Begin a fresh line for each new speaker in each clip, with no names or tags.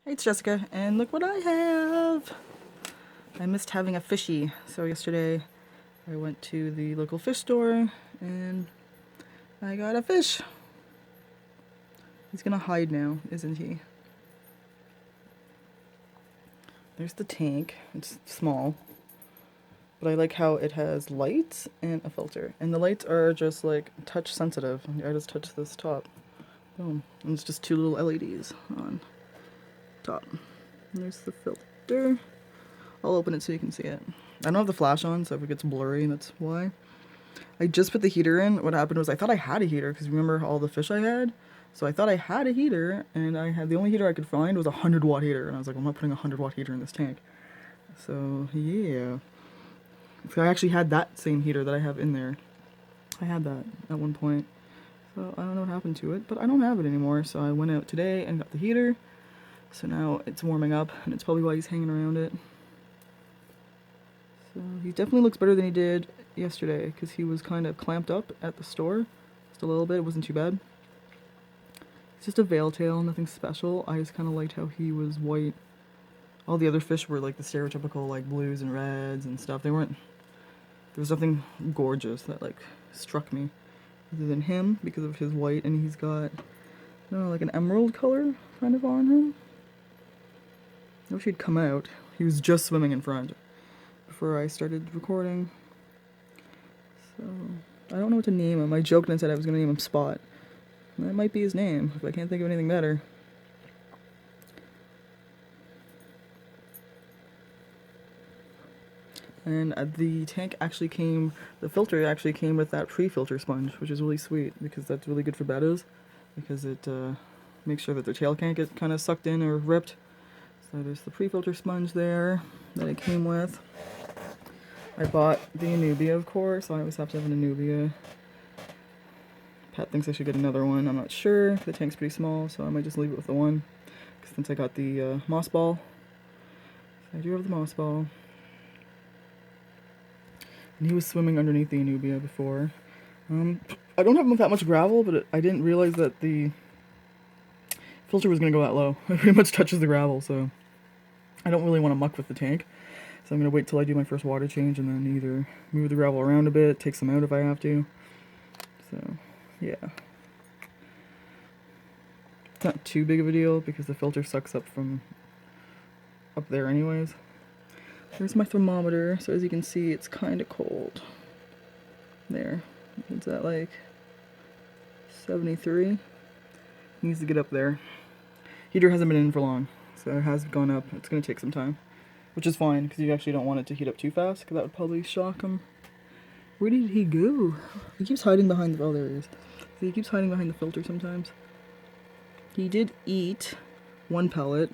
Hey, it's Jessica, and look what I have! I missed having a fishy, so yesterday I went to the local fish store and I got a fish. He's gonna hide now, isn't he? There's the tank. It's small, but I like how it has lights and a filter. And the lights are just like touch sensitive. I just touch this top. Boom. And it's just two little LEDs on top. And there's the filter. I'll open it so you can see it. I don't have the flash on, so if it gets blurry, that's why. I just put the heater in. What happened was I thought I had a heater, because remember all the fish I had? So I thought I had a heater, and I had the only heater I could find was a 100-watt heater. And I was like, I'm not putting a 100-watt heater in this tank. So, yeah. So I actually had that same heater that I have in there. I had that at one point. So I don't know what happened to it, but I don't have it anymore. So I went out today and got the heater. So now it's warming up, and it's probably why he's hanging around it. So he definitely looks better than he did yesterday, because he was kind of clamped up at the store. Just a little bit, it wasn't too bad. It's just a veil tail, nothing special. I just kind of liked how he was white. All the other fish were like the stereotypical like blues and reds and stuff. There was nothing gorgeous that like struck me other than him because of his white, and he's got, I don't know, like an emerald color kind of on him. I wish he'd come out. He was just swimming in front before I started recording. So, I don't know what to name him. I joked and said I was going to name him Spot. That might be his name, if I can't think of anything better. And the tank actually came, the filter actually came with that pre-filter sponge, which is really sweet, because that's really good for bettas, because it makes sure that their tail can't get kind of sucked in or ripped. So there's the pre-filter sponge there that it came with. I bought the Anubia, of course. I always have to have an Anubia. Pat thinks I should get another one. I'm not sure. The tank's pretty small, so I might just leave it with the one. Since I got the moss ball. So I do have the moss ball. And he was swimming underneath the Anubia before. I don't have that much gravel, but I didn't realize that the filter was going to go that low. It pretty much touches the gravel, so I don't really want to muck with the tank. So I'm going to wait till I do my first water change and then either move the gravel around a bit, take some out if I have to. So, yeah. It's not too big of a deal because the filter sucks up from up there anyways. There's my thermometer, so as you can see it's kind of cold. There. It's at like 73. Needs to get up there. Heater hasn't been in for long, so it has gone up. It's going to take some time. Which is fine, because you actually don't want it to heat up too fast, because that would probably shock him. Where did he go? He keeps hiding behind the... Oh, there he is. See, he keeps hiding behind the filter sometimes. He did eat one pellet.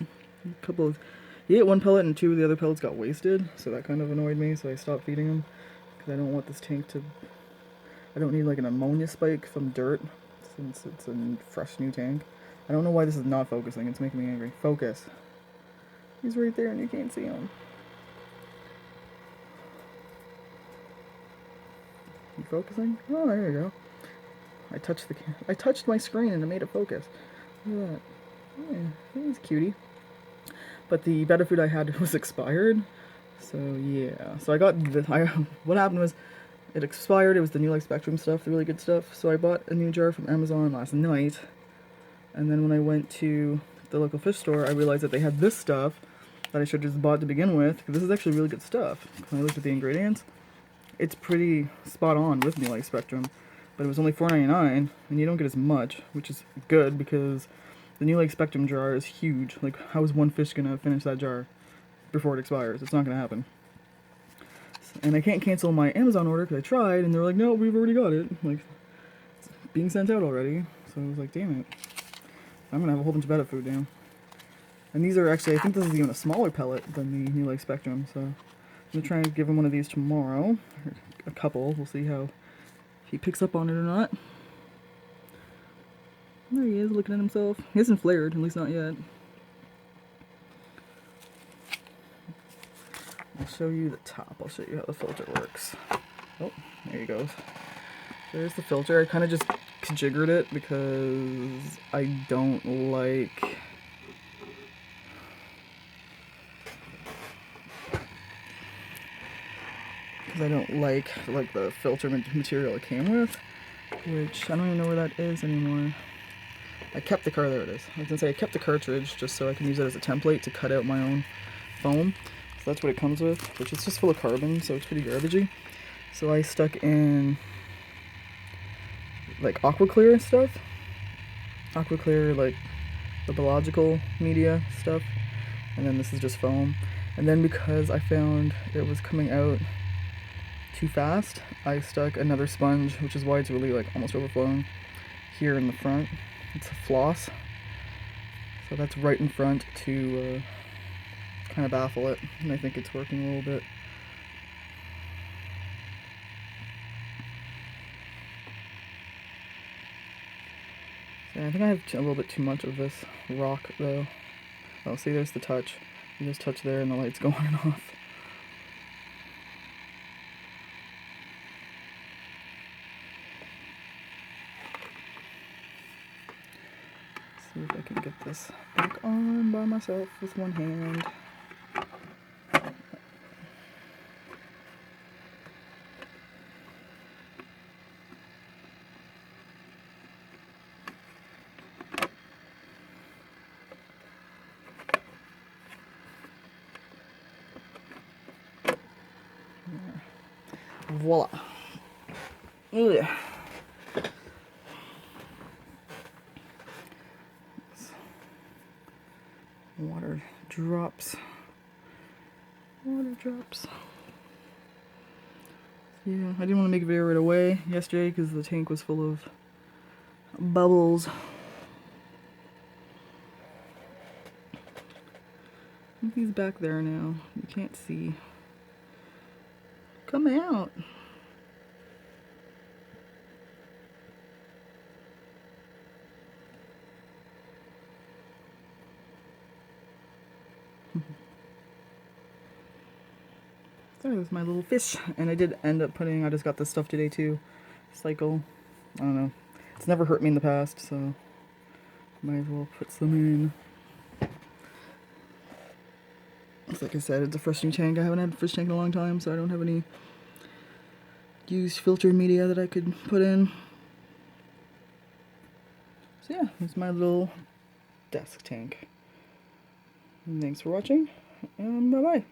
He ate one pellet and two of the other pellets got wasted, so that kind of annoyed me, so I stopped feeding him. Because I don't want this tank to... I don't need like an ammonia spike from dirt, since it's a fresh new tank. I don't know why this is not focusing. It's making me angry. Focus. He's right there and you can't see him. You focusing? Oh, there you go. I touched my screen and it made it focus. Look at that. Yeah, he's cutie. But the Betta food I had was expired. So yeah. So I got what happened was it expired. It was the New Life Spectrum stuff, the really good stuff. So I bought a new jar from Amazon last night. And then when I went to the local fish store, I realized that they had this stuff that I should have just bought to begin with, because this is actually really good stuff. When I looked at the ingredients, it's pretty spot on with New Life Spectrum, but it was only $4.99, and you don't get as much, which is good, because the New Life Spectrum jar is huge. Like, how is one fish gonna finish that jar before it expires? It's not gonna happen. And I can't cancel my Amazon order, because I tried, and they're like, no, we've already got it. Like, it's being sent out already, so I was like, damn it. I'm gonna have a whole bunch of Betta food now. And these are actually, I think this is even a smaller pellet than the New Life Spectrum, so I'm going to try and give him one of these tomorrow. Or a couple. We'll see how, if he picks up on it or not. There he is, looking at himself. He hasn't flared, at least not yet. I'll show you the top. I'll show you how the filter works. Oh, there he goes. There's the filter. I kind of just jiggered it because I don't like because I don't like the filter material it came with, which I don't even know where that is anymore. I kept the there it is. I was gonna say I kept the cartridge just so I can use it as a template to cut out my own foam. So that's what it comes with, which is just full of carbon, so it's pretty garbagey. So I stuck in like aqua clear stuff. Aqua clear, like the biological media stuff. And then this is just foam. And then because I found it was coming out too fast, I stuck another sponge, which is why it's really like almost overflowing, here in the front. It's a floss. So that's right in front to kind of baffle it. And I think it's working a little bit. So I think I have a little bit too much of this rock though. Oh, see, there's the touch. You just touch there and the lights go on and off. See if I can get this back on by myself with one hand. Voila. Ugh. Water drops. Water drops. Yeah, I didn't want to make a video right away yesterday because the tank was full of bubbles. He's back there now. You can't see. Come out. There was my little fish. And I did end up putting, I just got this stuff today too. Cycle. I don't know. It's never hurt me in the past, so might as well put some in. Like I said, it's a fresh new tank. I haven't had a fresh tank in a long time, so I don't have any used filter media that I could put in. So yeah, it's my little desk tank. And thanks for watching, and bye-bye.